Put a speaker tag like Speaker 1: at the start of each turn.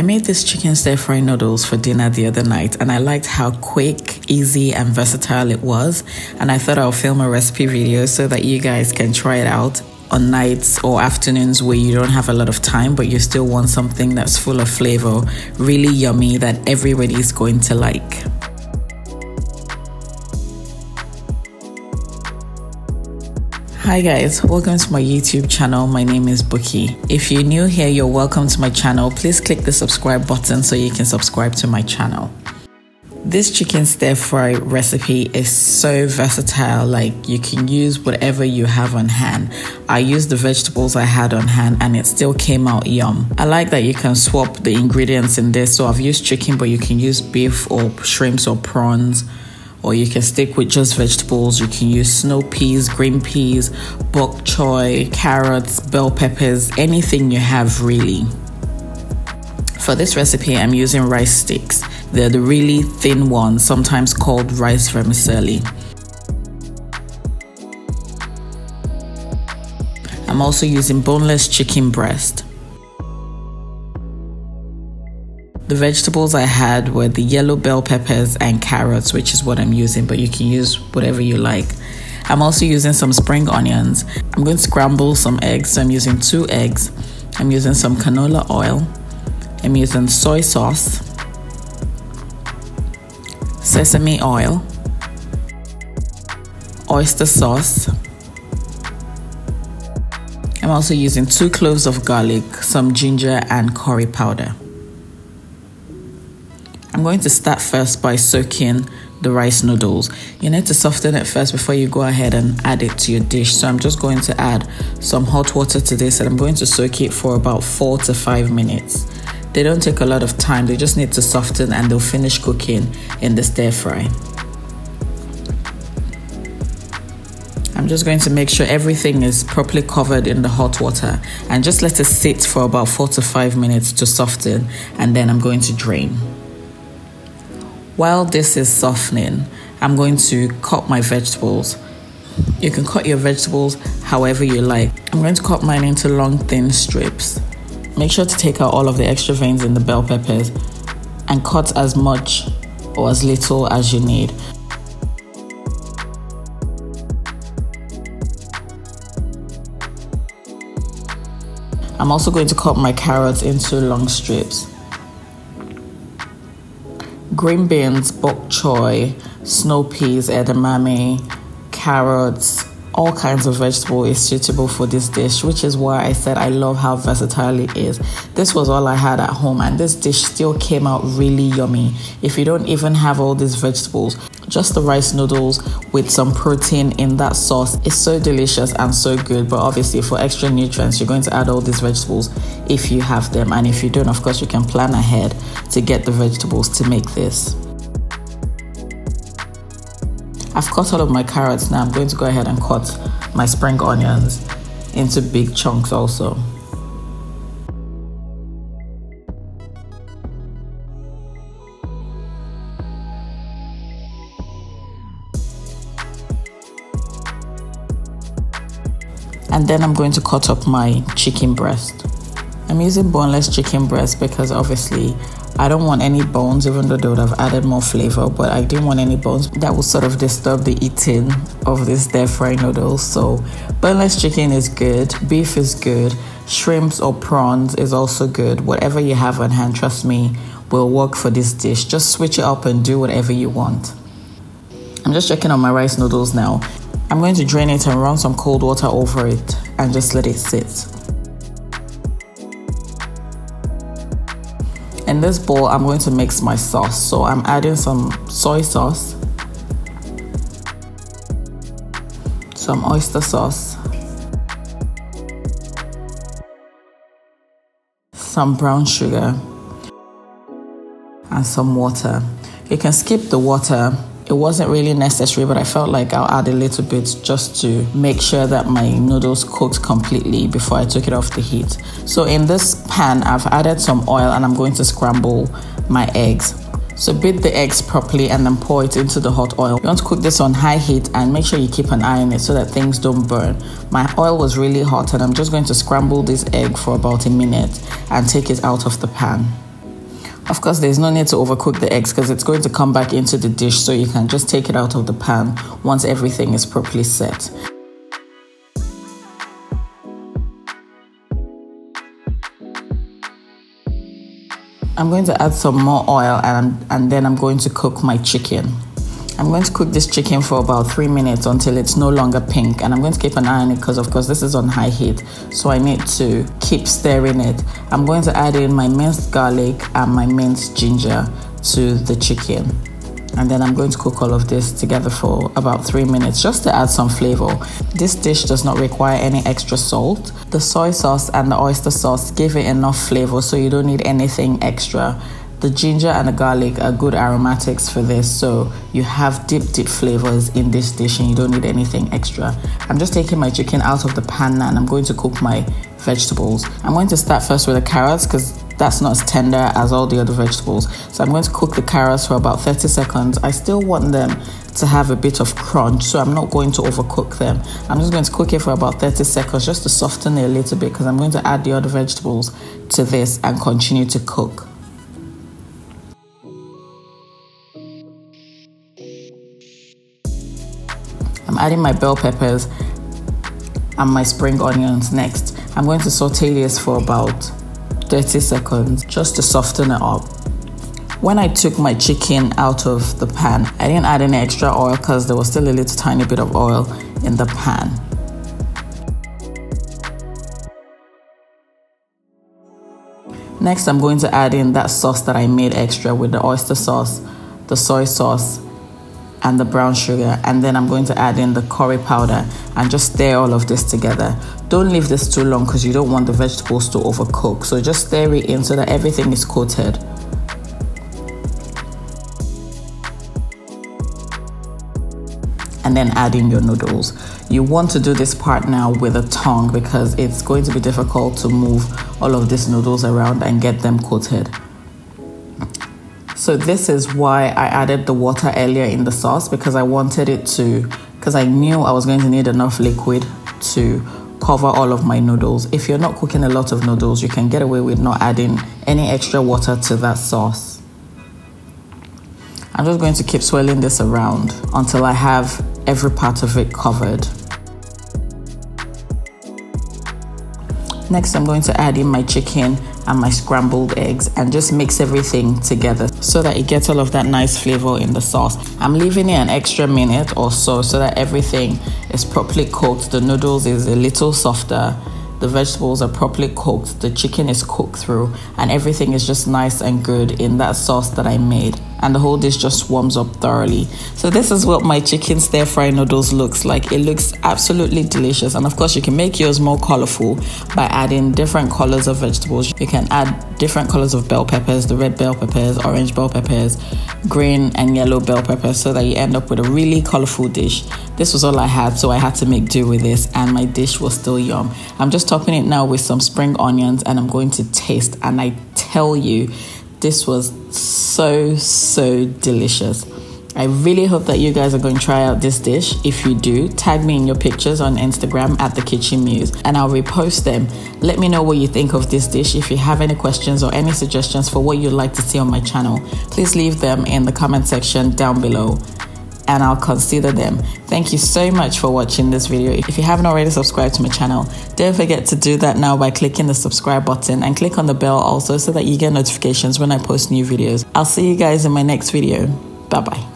Speaker 1: I made this chicken stir fry noodles for dinner the other night, and I liked how quick, easy, and versatile it was. And I thought I'll film a recipe video so that you guys can try it out on nights or afternoons where you don't have a lot of time, but you still want something that's full of flavor, really yummy, that everybody's going to like. Hi guys, welcome to my YouTube channel. My name is Bookie. If you're new here, you're welcome to my channel. Please click the subscribe button so you can subscribe to my channel. This chicken stir fry recipe is so versatile, like you can use whatever you have on hand. I used the vegetables I had on hand and it still came out yum. I like that you can swap the ingredients in this, so I've used chicken, but you can use beef or shrimps or prawns, or you can stick with just vegetables. You can use snow peas, green peas, bok choy, carrots, bell peppers, anything you have really. For this recipe, I'm using rice sticks. They're the really thin ones, sometimes called rice vermicelli. I'm also using boneless chicken breast. The vegetables I had were the yellow bell peppers and carrots, which is what I'm using, but you can use whatever you like. I'm also using some spring onions. I'm going to scramble some eggs, so I'm using 2 eggs. I'm using some canola oil. I'm using soy sauce, sesame oil, oyster sauce. I'm also using 2 cloves of garlic, some ginger, and curry powder. I'm going to start first by soaking the rice noodles. You need to soften it first before you go ahead and add it to your dish. So I'm just going to add some hot water to this, and I'm going to soak it for about 4 to 5 minutes. They don't take a lot of time, they just need to soften and they'll finish cooking in the stir fry. I'm just going to make sure everything is properly covered in the hot water and just let it sit for about 4 to 5 minutes to soften, and then I'm going to drain. While this is softening, I'm going to cut my vegetables. You can cut your vegetables however you like. I'm going to cut mine into long, thin strips. Make sure to take out all of the extra veins in the bell peppers and cut as much or as little as you need. I'm also going to cut my carrots into long strips. Green beans, bok choy, snow peas, edamame, carrots, all kinds of vegetable is suitable for this dish, which is why I said I love how versatile it is. This was all I had at home, and this dish still came out really yummy. If you don't even have all these vegetables, just the rice noodles with some protein in that sauce is so delicious and so good. But obviously for extra nutrients, you're going to add all these vegetables if you have them, and if you don't, of course, you can plan ahead to get the vegetables to make this. I've cut all of my carrots. Now I'm going to go ahead and cut my spring onions into big chunks also. And then I'm going to cut up my chicken breast. I'm using boneless chicken breast because obviously I don't want any bones, even though they would have added more flavor, but I didn't want any bones that would sort of disturb the eating of this stir fry noodles. So boneless chicken is good, beef is good, shrimps or prawns is also good. Whatever you have on hand, trust me, will work for this dish. Just switch it up and do whatever you want. I'm just checking on my rice noodles now. I'm going to drain it and run some cold water over it and just let it sit. In this bowl, I'm going to mix my sauce. So I'm adding some soy sauce, some oyster sauce, some brown sugar, and some water. You can skip the water. It wasn't really necessary, but I felt like I'll add a little bit just to make sure that my noodles cooked completely before I took it off the heat. So in this pan, I've added some oil and I'm going to scramble my eggs. So beat the eggs properly and then pour it into the hot oil. You want to cook this on high heat and make sure you keep an eye on it so that things don't burn. My oil was really hot and I'm just going to scramble this egg for about a minute and take it out of the pan. Of course, there's no need to overcook the eggs because it's going to come back into the dish, so you can just take it out of the pan once everything is properly set. I'm going to add some more oil and then I'm going to cook my chicken. I'm going to cook this chicken for about 3 minutes until it's no longer pink, and I'm going to keep an eye on it because of course this is on high heat, so I need to keep stirring it. I'm going to add in my minced garlic and my minced ginger to the chicken, and then I'm going to cook all of this together for about 3 minutes just to add some flavor. This dish does not require any extra salt. The soy sauce and the oyster sauce give it enough flavor, so you don't need anything extra. The ginger and the garlic are good aromatics for this, so you have deep flavors in this dish and you don't need anything extra. I'm just taking my chicken out of the pan now and I'm going to cook my vegetables. I'm going to start first with the carrots because that's not as tender as all the other vegetables. So I'm going to cook the carrots for about 30 seconds. I still want them to have a bit of crunch, so I'm not going to overcook them. I'm just going to cook it for about 30 seconds just to soften it a little bit, because I'm going to add the other vegetables to this and continue to cook. I'm adding my bell peppers and my spring onions next. I'm going to saute this for about 30 seconds just to soften it up. When I took my chicken out of the pan, I didn't add any extra oil because there was still a little tiny bit of oil in the pan. Next, I'm going to add in that sauce that I made extra with the oyster sauce, the soy sauce, and the brown sugar, and then I'm going to add in the curry powder and just stir all of this together. Don't leave this too long because you don't want the vegetables to overcook, so just stir it in so that everything is coated. And then add in your noodles. You want to do this part now with a tongue because it's going to be difficult to move all of these noodles around and get them coated. So this is why I added the water earlier in the sauce, because I wanted it to, because I knew I was going to need enough liquid to cover all of my noodles. If you're not cooking a lot of noodles, you can get away with not adding any extra water to that sauce. I'm just going to keep swirling this around until I have every part of it covered. Next, I'm going to add in my chicken and my scrambled eggs and just mix everything together so that it gets all of that nice flavor in the sauce. I'm leaving it an extra minute or so that everything is properly cooked. The noodles is a little softer, the vegetables are properly cooked, the chicken is cooked through, and everything is just nice and good in that sauce that I made. And the whole dish just warms up thoroughly. So this is what my chicken stir fry noodles looks like. It looks absolutely delicious. And of course, you can make yours more colorful by adding different colors of vegetables. You can add different colors of bell peppers, the red bell peppers, orange bell peppers, green and yellow bell peppers, so that you end up with a really colorful dish. This was all I had, so I had to make do with this, and my dish was still yum. I'm just topping it now with some spring onions, and I'm going to taste, and I tell you, this was so delicious. I really hope that you guys are going to try out this dish. If you do, tag me in your pictures on Instagram at The Kitchen Muse and I'll repost them. Let me know what you think of this dish. If you have any questions or any suggestions for what you'd like to see on my channel, please leave them in the comment section down below and I'll consider them. Thank you so much for watching this video. If you haven't already subscribed to my channel, don't forget to do that now by clicking the subscribe button and click on the bell also so that you get notifications when I post new videos. I'll see you guys in my next video. Bye bye.